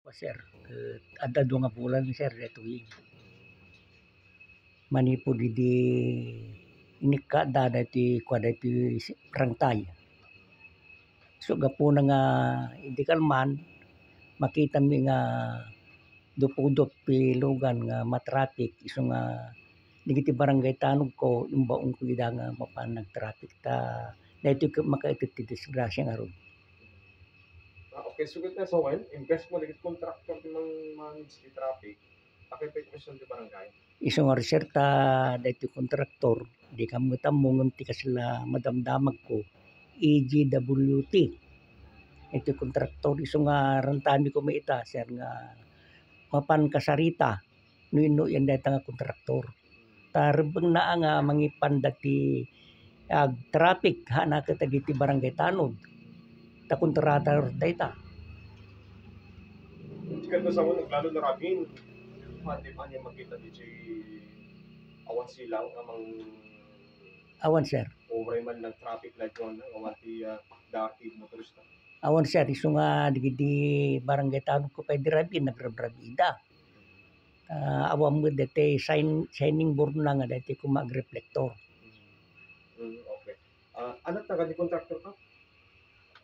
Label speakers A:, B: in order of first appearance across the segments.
A: Sir, adda 2 nga bulan sir daytoy. Manipud idi inikka da daytoy daytoy prangtay. So gapuna nga idi kalman makita mi nga dupudot ti lugan nga matraffic isu nga dagiti barangay tanod ko imbaon ko ida nga mapan nagtraffic ta daytoy makaited ti disgrasya nga ron.
B: Okay, sugat na sa wen, invest mo dagiti contractor ti manage ti traffic, pakipekwisyon ti barangay.
A: Isu nga reserta daytoy kontraktor di kammo ngem ti kasla madamdamag ko EGWT. Iti kontraktor isu nga rantami ko maita sir nga mapan kasarita no yan dayta nga kontraktor. Ta rebeng naa nga mangipan dati traffic hana ket diti barangay tanod. Ta kontrata dayta.
B: Ikan sa wen lalo na rabin. Mati makita di awan silang amang
A: Awan sir.
B: Overay man ng traffic light ron awan ti daki motorista.
A: Awan sir isu nga digiti barangay tanod ko pwede rabin nagrabida. Awan mo dati shining board na nga dati ko mag-reflector.
B: Okay. Ano taga di kontraktor ka?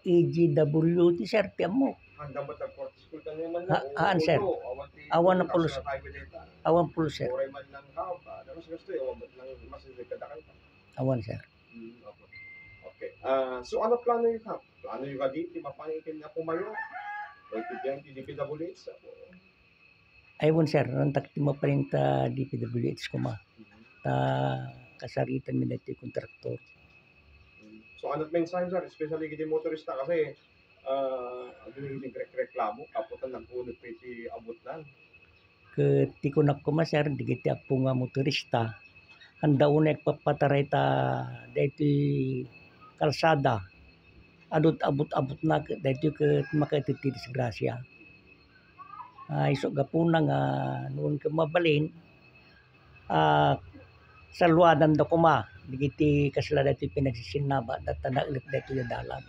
A: EGWT sir, tiyan mo.
B: Handa ba tag court school ka naman
A: Haan sir. Awan na pulos. Awan pulos sir.
B: Oray man lang ka, mas gusto awan lang mas kada ka.
A: Awan sir.
B: Okay. So ano plano yung ka? Plano yung dito mapanikin na pumayo? O iti di DPWH?
A: Ayun sir, nantak ti mapaling ta DPWH ko ma. Ta kasaritan mi dati kontraktor.
B: So ano't mensahe sir, especially giti motorista kasi yung reklamo kaputan nagpunod pa iti abot lang.
A: Ti kunak ko ma sir, digiti apo nga motorista. Handa una papataray ta dati kalsada. Adot abot na dati ket makaited ti disgrasya. Isu gapuna nga noon ka mabalin salwadan da kuma digiti kasla dati pinagsisinaba data na ulit dati yung dalan.